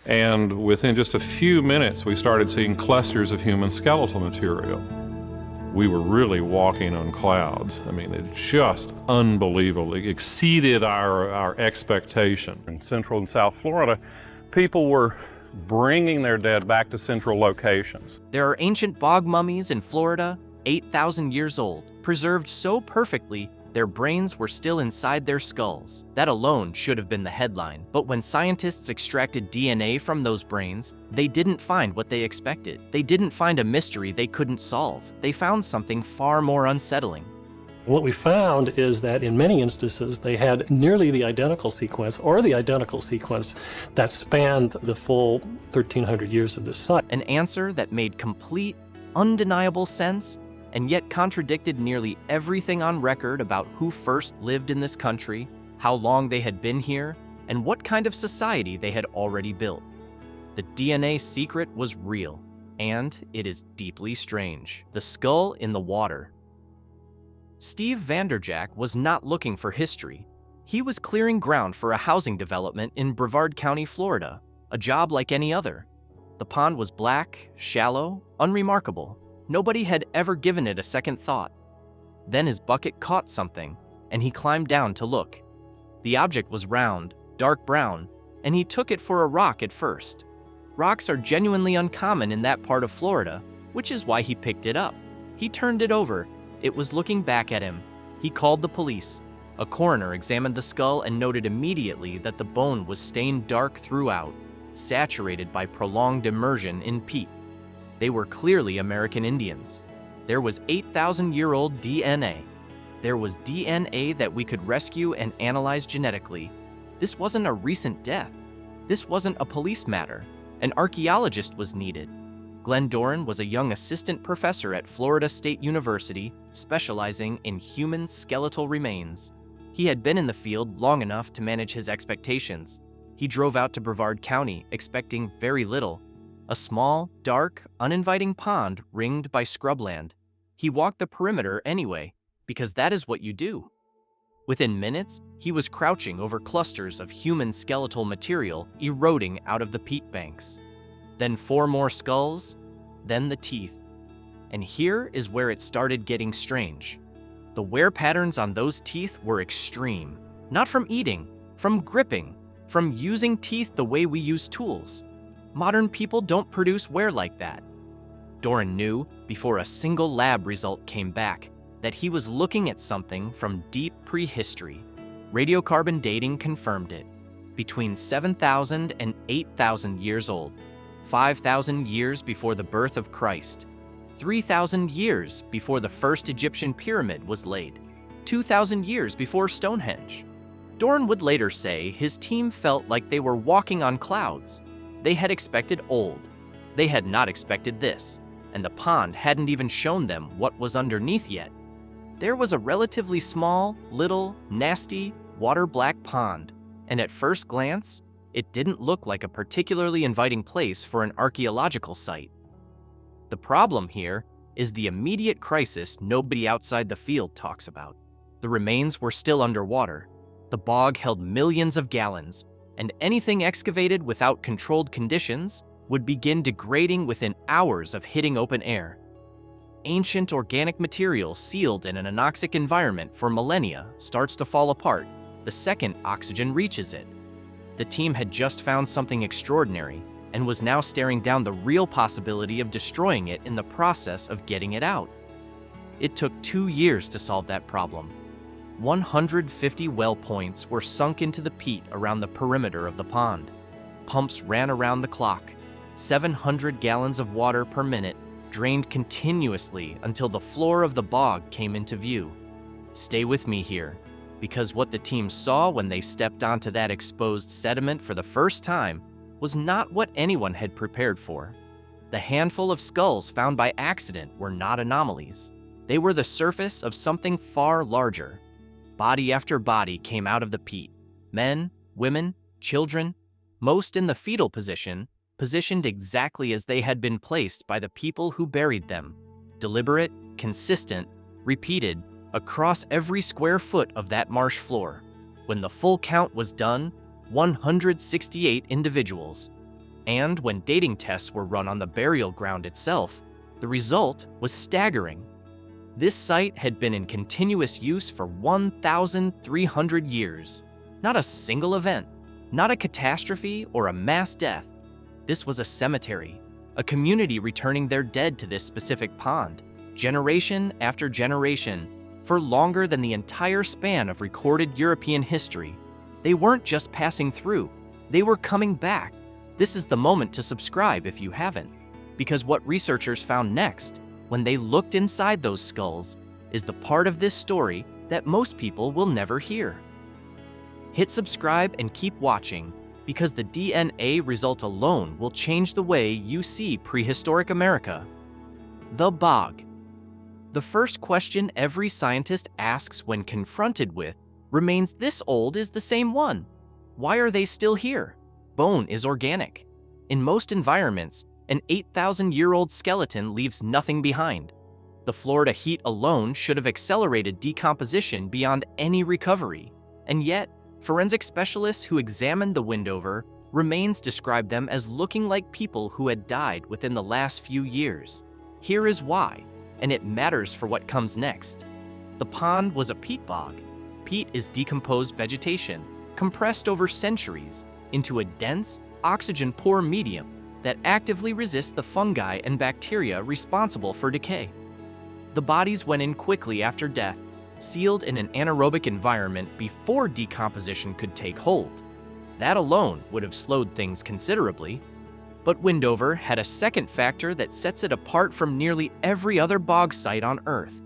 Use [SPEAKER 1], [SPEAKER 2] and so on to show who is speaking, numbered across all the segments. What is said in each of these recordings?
[SPEAKER 1] And within just a few minutes, we started seeing clusters of human skeletal material. We were really walking on clouds. I mean, it's just unbelievable. It exceeded our expectation. In Central and South Florida, people were bringing their dead back to central locations.
[SPEAKER 2] There are ancient bog mummies in Florida, 8,000 years old, preserved so perfectly their brains were still inside their skulls. That alone should have been the headline. But when scientists extracted DNA from those brains, they didn't find what they expected. They didn't find a mystery they couldn't solve. They found something far more unsettling.
[SPEAKER 3] What we found is that in many instances, they had nearly the identical sequence or the identical sequence that spanned the full 1,300 years of this site.
[SPEAKER 2] An answer that made complete, undeniable sense and yet contradicted nearly everything on record about who first lived in this country, how long they had been here, and what kind of society they had already built. The DNA secret was real, and it is deeply strange. The skull in the water. Steve Vanderjack was not looking for history. He was clearing ground for a housing development in Brevard County, Florida, a job like any other. The pond was black, shallow, unremarkable. Nobody had ever given it a second thought. Then his bucket caught something, and he climbed down to look. The object was round, dark brown, and he took it for a rock at first. Rocks are genuinely uncommon in that part of Florida, which is why he picked it up. He turned it over. It was looking back at him. He called the police. A coroner examined the skull and noted immediately that the bone was stained dark throughout, saturated by prolonged immersion in peat. They were clearly American Indians. There was 8,000-year-old DNA. There was DNA that we could rescue and analyze genetically. This wasn't a recent death. This wasn't a police matter. An archaeologist was needed. Glenn Doran was a young assistant professor at Florida State University, specializing in human skeletal remains. He had been in the field long enough to manage his expectations. He drove out to Brevard County, expecting very little. A small, dark, uninviting pond ringed by scrubland. He walked the perimeter anyway, because that is what you do. Within minutes, he was crouching over clusters of human skeletal material eroding out of the peat banks. Then 4 more skulls, then the teeth. And here is where it started getting strange. The wear patterns on those teeth were extreme. Not from eating, from gripping, from using teeth the way we use tools. Modern people don't produce wear like that. Doran knew, before a single lab result came back, that he was looking at something from deep prehistory. Radiocarbon dating confirmed it. Between 7,000 and 8,000 years old, 5,000 years before the birth of Christ, 3,000 years before the first Egyptian pyramid was laid, 2,000 years before Stonehenge. Doran would later say his team felt like they were walking on clouds. They had expected old. They had not expected this, and the pond hadn't even shown them what was underneath yet. There was a relatively small, little, nasty, water-black pond, and at first glance, it didn't look like a particularly inviting place for an archaeological site. The problem here is the immediate crisis nobody outside the field talks about. The remains were still underwater. The bog held millions of gallons, and anything excavated without controlled conditions would begin degrading within hours of hitting open air. Ancient organic material sealed in an anoxic environment for millennia starts to fall apart the second oxygen reaches it. The team had just found something extraordinary and was now staring down the real possibility of destroying it in the process of getting it out. It took 2 years to solve that problem. 150 well points were sunk into the peat around the perimeter of the pond. Pumps ran around the clock. 700 gallons of water per minute drained continuously until the floor of the bog came into view. Stay with me here, because what the team saw when they stepped onto that exposed sediment for the first time was not what anyone had prepared for. The handful of skulls found by accident were not anomalies. They were the surface of something far larger. Body after body came out of the peat. Men, women, children, most in the fetal position, positioned exactly as they had been placed by the people who buried them. Deliberate, consistent, repeated, across every square foot of that marsh floor. When the full count was done, 168 individuals. And when dating tests were run on the burial ground itself, the result was staggering. This site had been in continuous use for 1,300 years. Not a single event, not a catastrophe or a mass death. This was a cemetery, a community returning their dead to this specific pond, generation after generation, for longer than the entire span of recorded European history. They weren't just passing through, they were coming back. This is the moment to subscribe if you haven't, because what researchers found next, when they looked inside those skulls, is the part of this story that most people will never hear. Hit subscribe and keep watching, because the DNA result alone will change the way you see prehistoric America. The bog. The first question every scientist asks when confronted with remains this old is the same one. Why are they still here? Bone is organic. In most environments, an 8,000-year-old skeleton leaves nothing behind. The Florida heat alone should have accelerated decomposition beyond any recovery. And yet, forensic specialists who examined the Windover remains described them as looking like people who had died within the last few years. Here is why, and it matters for what comes next. The pond was a peat bog. Peat is decomposed vegetation, compressed over centuries into a dense, oxygen-poor medium that actively resists the fungi and bacteria responsible for decay. The bodies went in quickly after death, sealed in an anaerobic environment before decomposition could take hold. That alone would have slowed things considerably. But Windover had a second factor that sets it apart from nearly every other bog site on Earth.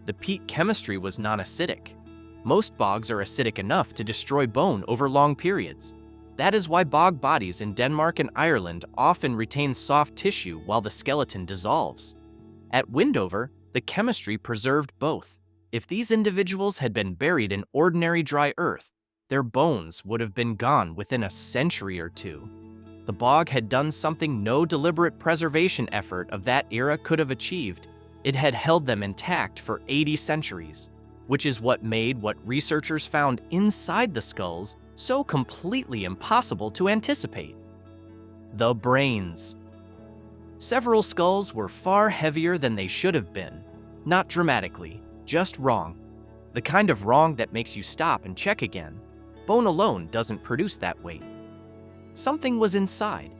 [SPEAKER 2] The peat chemistry was non-acidic. Most bogs are acidic enough to destroy bone over long periods. That is why bog bodies in Denmark and Ireland often retain soft tissue while the skeleton dissolves. At Windover, the chemistry preserved both. If these individuals had been buried in ordinary dry earth, their bones would have been gone within a century or two. The bog had done something no deliberate preservation effort of that era could have achieved. It had held them intact for 80 centuries, which is what made what researchers found inside the skulls so completely impossible to anticipate. The brains. Several skulls were far heavier than they should have been. Not dramatically, just wrong. The kind of wrong that makes you stop and check again. Bone alone doesn't produce that weight. Something was inside.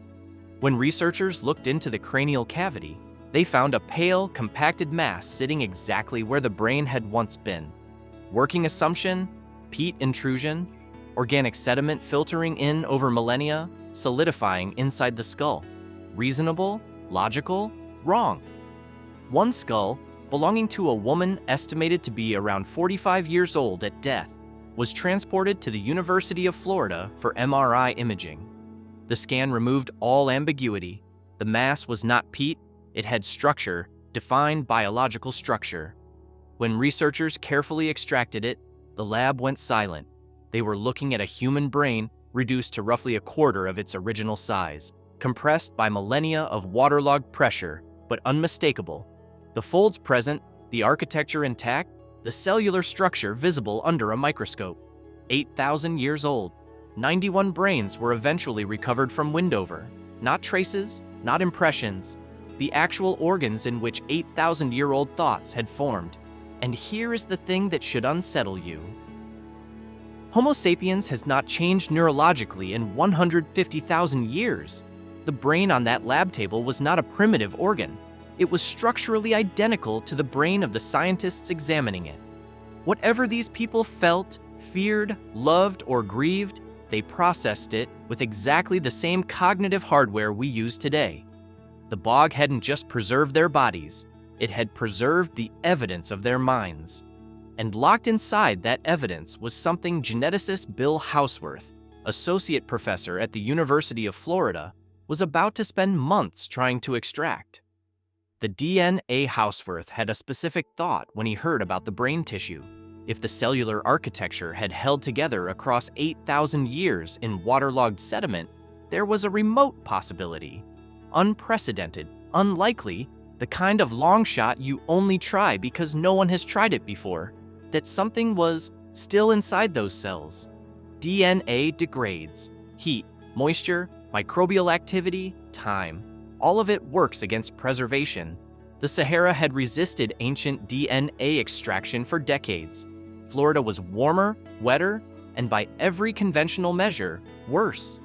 [SPEAKER 2] When researchers looked into the cranial cavity, they found a pale, compacted mass sitting exactly where the brain had once been. Working assumption, peat intrusion, organic sediment filtering in over millennia, solidifying inside the skull. Reasonable, logical, wrong. One skull, belonging to a woman estimated to be around 45 years old at death, was transported to the University of Florida for MRI imaging. The scan removed all ambiguity. The mass was not peat, it had structure, defined biological structure. When researchers carefully extracted it, the lab went silent. They were looking at a human brain reduced to roughly a quarter of its original size, compressed by millennia of waterlogged pressure, but unmistakable. The folds present, the architecture intact, the cellular structure visible under a microscope. 8,000 years old. 91 brains were eventually recovered from Windover. Not traces, not impressions. The actual organs in which 8,000-year-old thoughts had formed. And here is the thing that should unsettle you. Homo sapiens has not changed neurologically in 150,000 years. The brain on that lab table was not a primitive organ. It was structurally identical to the brain of the scientists examining it. Whatever these people felt, feared, loved, or grieved, they processed it with exactly the same cognitive hardware we use today. The bog hadn't just preserved their bodies, it had preserved the evidence of their minds. And locked inside that evidence was something geneticist Bill Houseworth, associate professor at the University of Florida, was about to spend months trying to extract. The DNA Houseworth had a specific thought when he heard about the brain tissue. If the cellular architecture had held together across 8,000 years in waterlogged sediment, there was a remote possibility. Unprecedented, unlikely, the kind of long shot you only try because no one has tried it before, that something was still inside those cells. DNA degrades. Heat, moisture, Microbial activity, time, all of it works against preservation. The Sahara had resisted ancient DNA extraction for decades. Florida was warmer, wetter, and by every conventional measure, worse.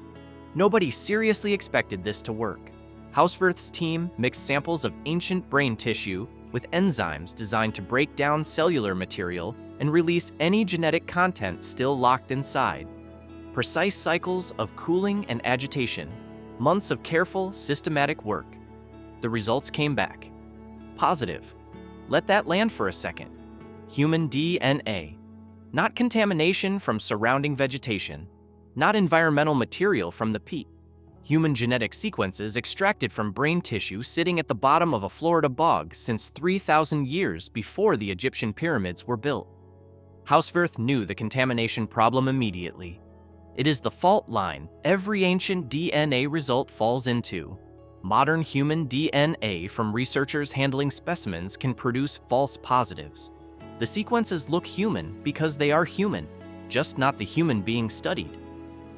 [SPEAKER 2] Nobody seriously expected this to work. Houseworth's team mixed samples of ancient brain tissue with enzymes designed to break down cellular material and release any genetic content still locked inside. Precise cycles of cooling and agitation, months of careful, systematic work. The results came back. Positive. Let that land for a second. Human DNA. Not contamination from surrounding vegetation. Not environmental material from the peat. Human genetic sequences extracted from brain tissue sitting at the bottom of a Florida bog since 3,000 years before the Egyptian pyramids were built. Houseworth knew the contamination problem immediately. It is the fault line every ancient DNA result falls into. Modern human DNA from researchers handling specimens can produce false positives. The sequences look human because they are human, just not the human being studied.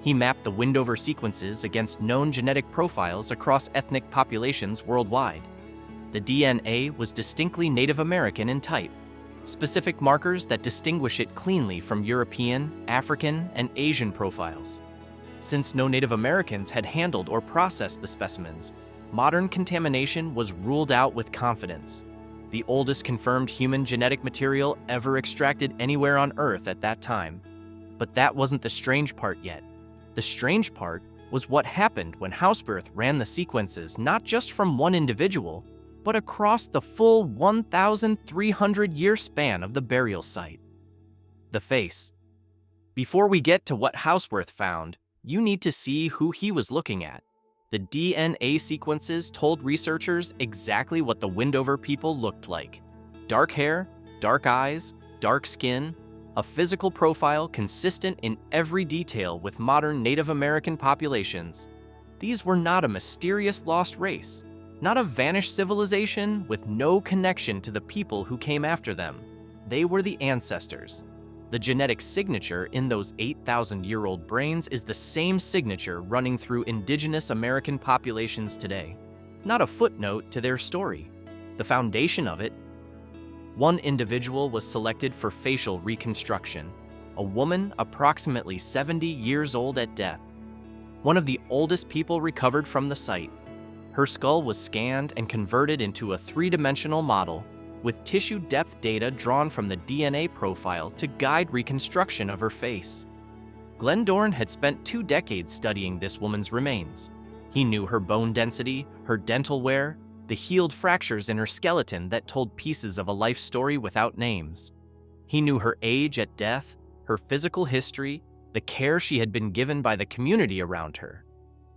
[SPEAKER 2] He mapped the Windover sequences against known genetic profiles across ethnic populations worldwide. The DNA was distinctly Native American in type, specific markers that distinguish it cleanly from European, African, and Asian profiles. Since no Native Americans had handled or processed the specimens, modern contamination was ruled out with confidence. The oldest confirmed human genetic material ever extracted anywhere on Earth at that time. But that wasn't the strange part yet. The strange part was what happened when Houseworth ran the sequences not just from one individual, but across the full 1,300-year span of the burial site. The face. Before we get to what Houseworth found, you need to see who he was looking at. The DNA sequences told researchers exactly what the Windover people looked like. Dark hair, dark eyes, dark skin, a physical profile consistent in every detail with modern Native American populations. These were not a mysterious lost race, not a vanished civilization with no connection to the people who came after them. They were the ancestors. The genetic signature in those 8,000-year-old brains is the same signature running through indigenous American populations today. Not a footnote to their story. The foundation of it. One individual was selected for facial reconstruction, a woman approximately 70 years old at death. One of the oldest people recovered from the site. Her skull was scanned and converted into a three-dimensional model, with tissue depth data drawn from the DNA profile to guide reconstruction of her face. Glenn Dorn had spent 2 decades studying this woman's remains. He knew her bone density, her dental wear, the healed fractures in her skeleton that told pieces of a life story without names. He knew her age at death, her physical history, the care she had been given by the community around her.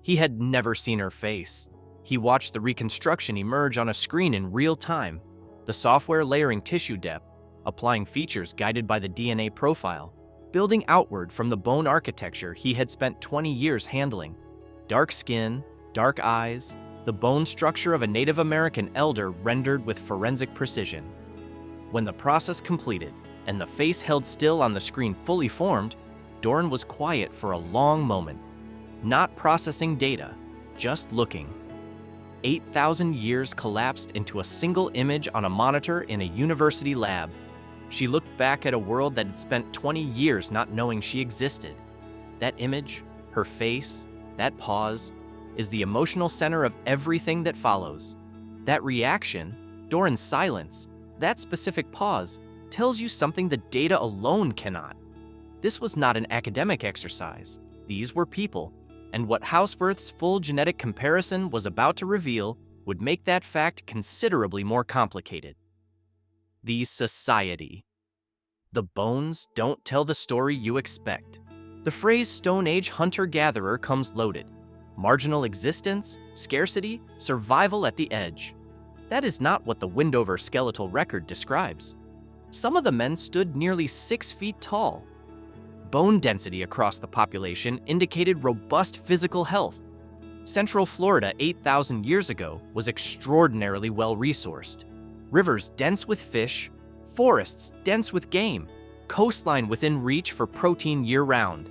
[SPEAKER 2] He had never seen her face. He watched the reconstruction emerge on a screen in real time, the software layering tissue depth, applying features guided by the DNA profile, building outward from the bone architecture he had spent 20 years handling. Dark skin, dark eyes, the bone structure of a Native American elder rendered with forensic precision. When the process completed and the face held still on the screen fully formed, Dorn was quiet for a long moment, not processing data, just looking. 8,000 years collapsed into a single image on a monitor in a university lab. She looked back at a world that had spent 20 years not knowing she existed. That image, her face, that pause, is the emotional center of everything that follows. That reaction, Dorn's silence, that specific pause, tells you something the data alone cannot. This was not an academic exercise. These were people, and what Houseworth's full genetic comparison was about to reveal would make that fact considerably more complicated. The society. The bones don't tell the story you expect. The phrase Stone Age hunter-gatherer comes loaded. Marginal existence, scarcity, survival at the edge. That is not what the Windover skeletal record describes. Some of the men stood nearly 6 feet tall. Bone density across the population indicated robust physical health. Central Florida 8,000 years ago was extraordinarily well-resourced. Rivers dense with fish, forests dense with game, coastline within reach for protein year-round.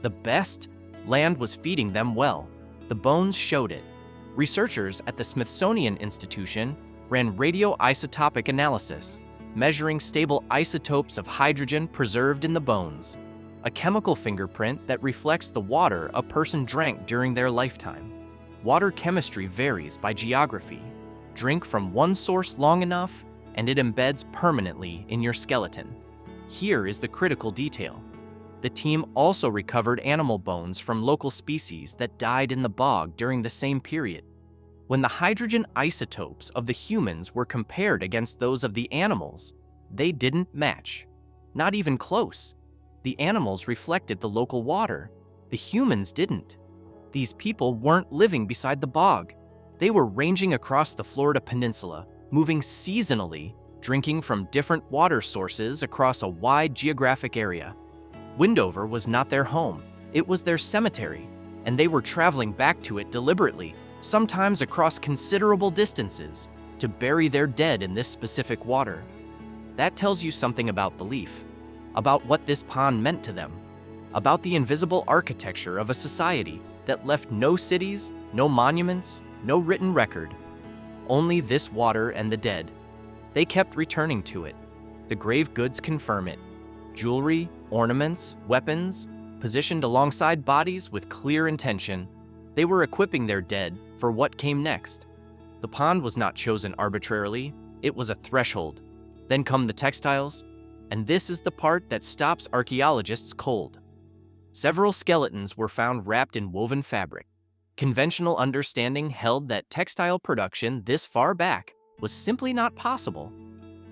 [SPEAKER 2] The best, land was feeding them well. The bones showed it. Researchers at the Smithsonian Institution ran radioisotopic analysis, measuring stable isotopes of hydrogen preserved in the bones, a chemical fingerprint that reflects the water a person drank during their lifetime. Water chemistry varies by geography. Drink from one source long enough, and it embeds permanently in your skeleton. Here is the critical detail. The team also recovered animal bones from local species that died in the bog during the same period. When the hydrogen isotopes of the humans were compared against those of the animals, they didn't match. Not even close. The animals reflected the local water. The humans didn't. These people weren't living beside the bog. They were ranging across the Florida peninsula, moving seasonally, drinking from different water sources across a wide geographic area. Windover was not their home. It was their cemetery, and they were traveling back to it deliberately, sometimes across considerable distances, to bury their dead in this specific water. That tells you something about belief, about what this pond meant to them, about the invisible architecture of a society that left no cities, no monuments, no written record, only this water and the dead. They kept returning to it. The grave goods confirm it. Jewelry, ornaments, weapons, positioned alongside bodies with clear intention. They were equipping their dead for what came next. The pond was not chosen arbitrarily. It was a threshold. Then come the textiles, and this is the part that stops archaeologists cold. Several skeletons were found wrapped in woven fabric. Conventional understanding held that textile production this far back was simply not possible.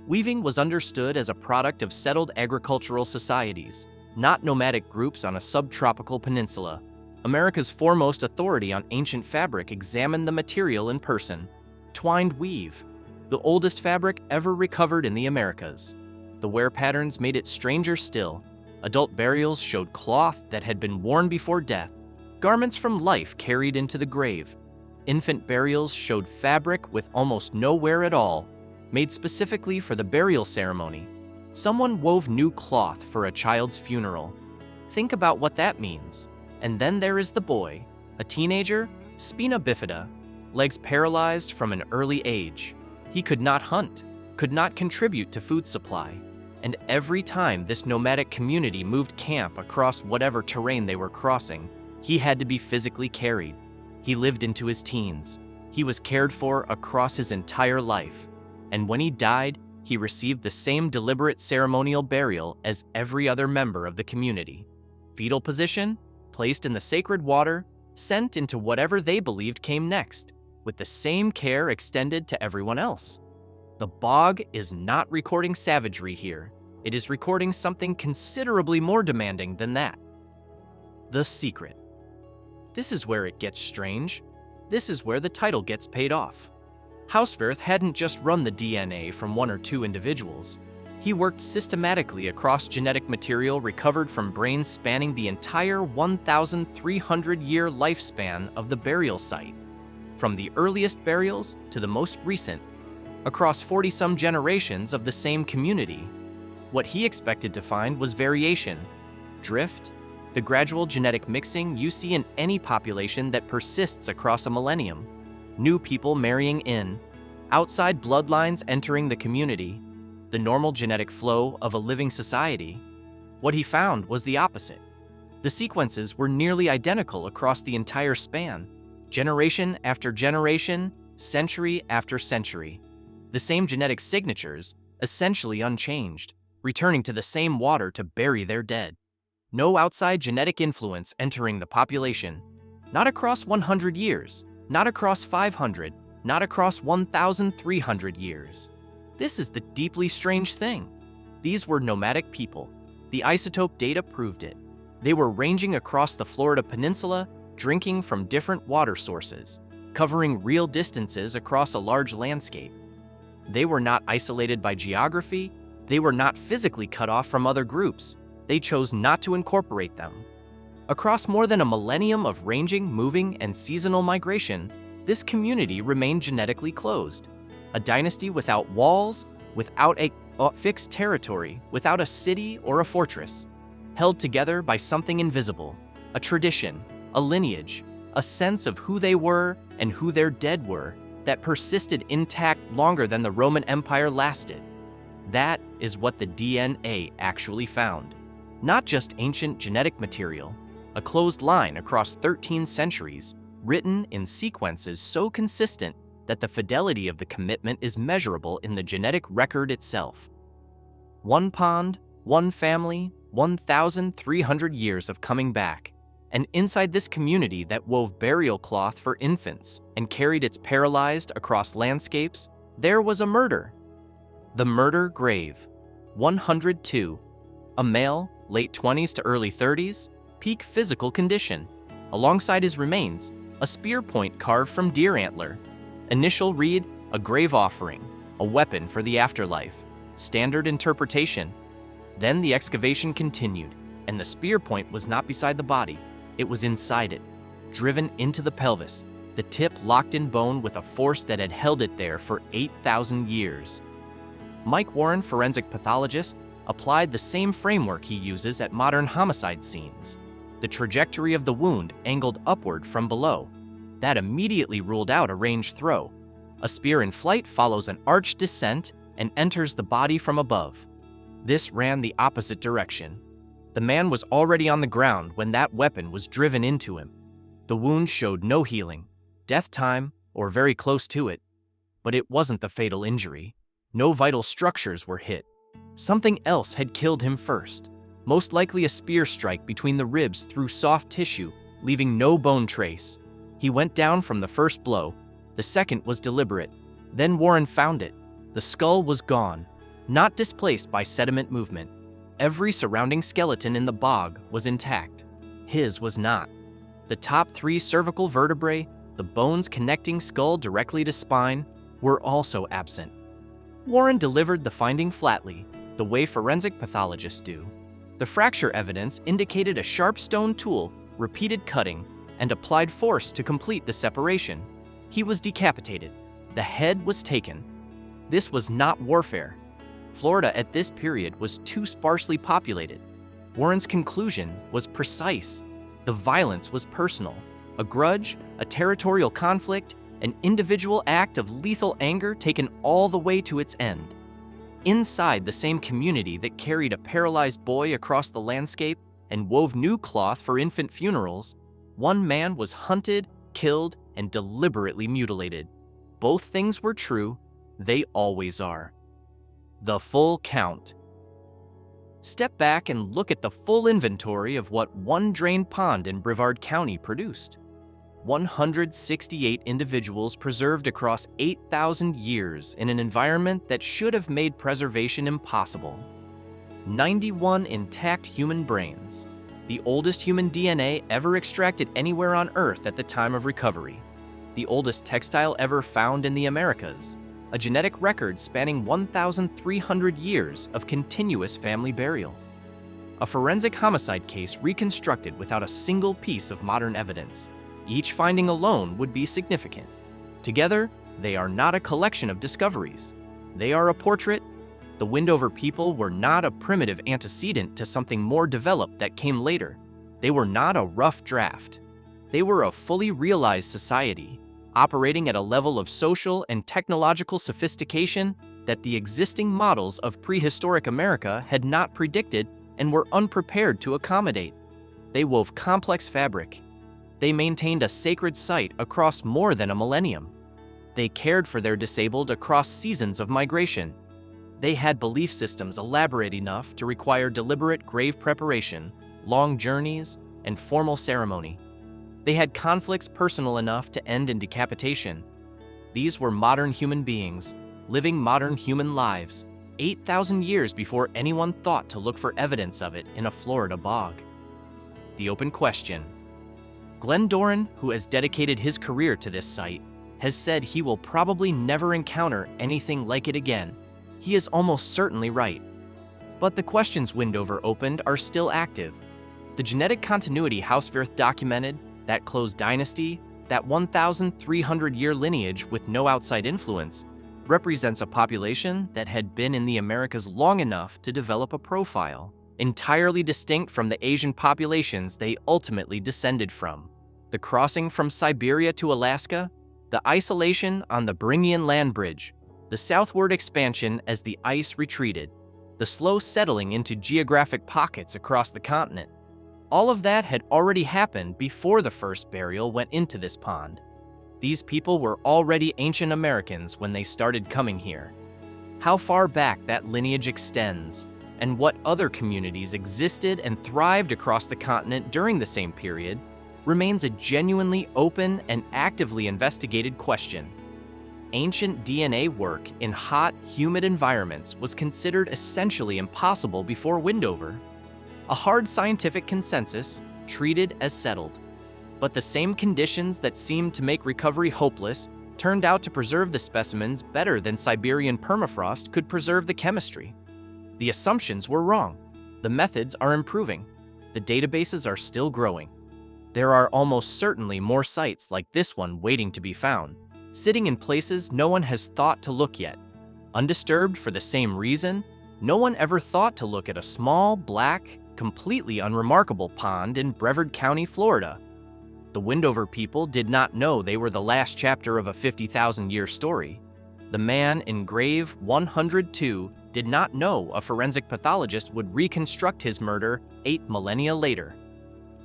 [SPEAKER 2] Weaving was understood as a product of settled agricultural societies, not nomadic groups on a subtropical peninsula. America's foremost authority on ancient fabric examined the material in person. Twined weave, the oldest fabric ever recovered in the Americas. The wear patterns made it stranger still. Adult burials showed cloth that had been worn before death, garments from life carried into the grave. Infant burials showed fabric with almost no wear at all, made specifically for the burial ceremony. Someone wove new cloth for a child's funeral. Think about what that means. And then there is the boy, a teenager, spina bifida, legs paralyzed from an early age. He could not hunt, could not contribute to food supply. And every time this nomadic community moved camp across whatever terrain they were crossing, he had to be physically carried. He lived into his teens. He was cared for across his entire life. And when he died, he received the same deliberate ceremonial burial as every other member of the community. Fetal position, placed in the sacred water, sent into whatever they believed came next, with the same care extended to everyone else. The bog is not recording savagery here. It is recording something considerably more demanding than that. The secret. This is where it gets strange. This is where the title gets paid off. Hauswirth hadn't just run the DNA from one or two individuals. He worked systematically across genetic material recovered from brains spanning the entire 1,300-year lifespan of the burial site, from the earliest burials to the most recent, across 40-some generations of the same community. What he expected to find was variation, drift, the gradual genetic mixing you see in any population that persists across a millennium. New people marrying in, outside bloodlines entering the community, the normal genetic flow of a living society. What he found was the opposite. The sequences were nearly identical across the entire span, generation after generation, century after century. The same genetic signatures, essentially unchanged, returning to the same water to bury their dead. No outside genetic influence entering the population, not across 100 years, not across 500, not across 1,300 years. This is the deeply strange thing. These were nomadic people. The isotope data proved it. They were ranging across the Florida peninsula, drinking from different water sources, covering real distances across a large landscape. They were not isolated by geography. They were not physically cut off from other groups. They chose not to incorporate them. Across more than a millennium of ranging, moving, and seasonal migration, this community remained genetically closed. A dynasty without walls, without a fixed territory, without a city or a fortress, held together by something invisible, a tradition, a lineage, a sense of who they were and who their dead were that persisted intact longer than the Roman Empire lasted. That is what the DNA actually found. Not just ancient genetic material, a closed line across 13 centuries, written in sequences so consistent that the fidelity of the commitment is measurable in the genetic record itself. One pond, one family, 1,300 years of coming back. And inside this community that wove burial cloth for infants and carried its paralyzed across landscapes, there was a murder. The murder grave, 102. A male, late 20s to early 30s, peak physical condition. Alongside his remains, a spear point carved from deer antler. Initial read, a grave offering, a weapon for the afterlife. Standard interpretation. Then the excavation continued, and the spear point was not beside the body. It was inside it, driven into the pelvis, the tip locked in bone with a force that had held it there for 8,000 years. Mike Warren, forensic pathologist, applied the same framework he uses at modern homicide scenes. The trajectory of the wound angled upward from below. That immediately ruled out a ranged throw. A spear in flight follows an arched descent and enters the body from above. This ran the opposite direction. The man was already on the ground when that weapon was driven into him. The wound showed no healing, death time, or very close to it. But it wasn't the fatal injury. No vital structures were hit. Something else had killed him first. Most likely a spear strike between the ribs through soft tissue, leaving no bone trace. He went down from the first blow. The second was deliberate. Then Warren found it. The skull was gone, not displaced by sediment movement. Every surrounding skeleton in the bog was intact. His was not. The top 3 cervical vertebrae, the bones connecting skull directly to spine, were also absent. Warren delivered the finding flatly, the way forensic pathologists do. The fracture evidence indicated a sharp stone tool, repeated cutting, and applied force to complete the separation. He was decapitated. The head was taken. This was not warfare. Florida at this period was too sparsely populated. Warren's conclusion was precise. The violence was personal. A grudge, a territorial conflict, an individual act of lethal anger taken all the way to its end. Inside the same community that carried a paralyzed boy across the landscape and wove new cloth for infant funerals, one man was hunted, killed, and deliberately mutilated. Both things were true. They always are. The full count. Step back and look at the full inventory of what one drained pond in Brevard County produced. 168 individuals preserved across 8,000 years in an environment that should have made preservation impossible. 91 intact human brains, the oldest human DNA ever extracted anywhere on Earth at the time of recovery. The oldest textile ever found in the Americas, a genetic record spanning 1,300 years of continuous family burial. A forensic homicide case reconstructed without a single piece of modern evidence. Each finding alone would be significant. Together, they are not a collection of discoveries. They are a portrait. The Windover people were not a primitive antecedent to something more developed that came later. They were not a rough draft. They were a fully realized society, operating at a level of social and technological sophistication that the existing models of prehistoric America had not predicted and were unprepared to accommodate. They wove complex fabric. They maintained a sacred site across more than a millennium. They cared for their disabled across seasons of migration. They had belief systems elaborate enough to require deliberate grave preparation, long journeys, and formal ceremony. They had conflicts personal enough to end in decapitation. These were modern human beings, living modern human lives, 8,000 years before anyone thought to look for evidence of it in a Florida bog. The open question. Glenn Doran, who has dedicated his career to this site, has said he will probably never encounter anything like it again. He is almost certainly right. But the questions Windover opened are still active. The genetic continuity Hauswirth documented, that closed dynasty, that 1,300-year lineage with no outside influence, represents a population that had been in the Americas long enough to develop a profile, entirely distinct from the Asian populations they ultimately descended from. the crossing from Siberia to Alaska, the isolation on the Beringian land bridge, the southward expansion as the ice retreated, the slow settling into geographic pockets across the continent. All of that had already happened before the first burial went into this pond. These people were already ancient Americans when they started coming here. How far back that lineage extends, and what other communities existed and thrived across the continent during the same period, remains a genuinely open and actively investigated question. Ancient DNA work in hot, humid environments was considered essentially impossible before Windover. A hard scientific consensus, treated as settled. But the same conditions that seemed to make recovery hopeless turned out to preserve the specimens better than Siberian permafrost could preserve the chemistry. The assumptions were wrong. The methods are improving. The databases are still growing. There are almost certainly more sites like this one waiting to be found, sitting in places no one has thought to look yet. Undisturbed for the same reason, no one ever thought to look at a small, black, completely unremarkable pond in Brevard County, Florida. The Windover people did not know they were the last chapter of a 50,000-year story. The man in grave 102 did not know a forensic pathologist would reconstruct his murder 8 millennia later.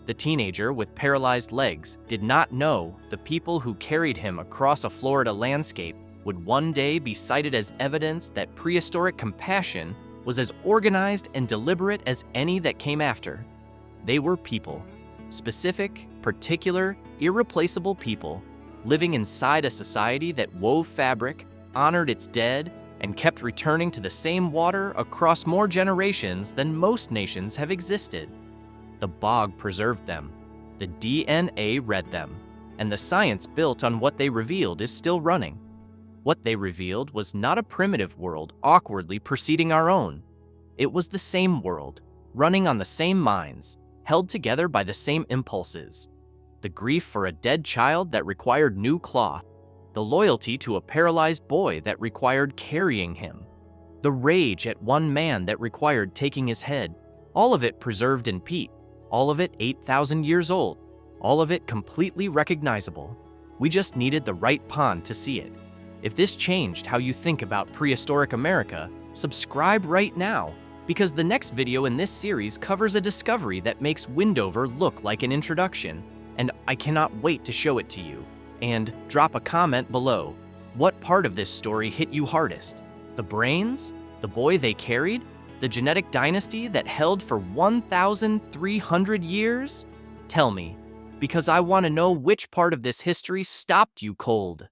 [SPEAKER 2] The teenager with paralyzed legs did not know the people who carried him across a Florida landscape would one day be cited as evidence that prehistoric compassion was as organized and deliberate as any that came after. They were people, specific, particular, irreplaceable people, living inside a society that wove fabric, honored its dead, and kept returning to the same water across more generations than most nations have existed. The bog preserved them, the DNA read them, and the science built on what they revealed is still running. What they revealed was not a primitive world awkwardly preceding our own. It was the same world, running on the same minds, held together by the same impulses. The grief for a dead child that required new cloth, the loyalty to a paralyzed boy that required carrying him, the rage at one man that required taking his head, all of it preserved in peat, all of it 8,000 years old, all of it completely recognizable. We just needed the right pond to see it. If this changed how you think about prehistoric America, subscribe right now, because the next video in this series covers a discovery that makes Windover look like an introduction, and I cannot wait to show it to you. And drop a comment below. What part of this story hit you hardest? The brains? The boy they carried? The genetic dynasty that held for 1,300 years? Tell me, because I want to know which part of this history stopped you cold.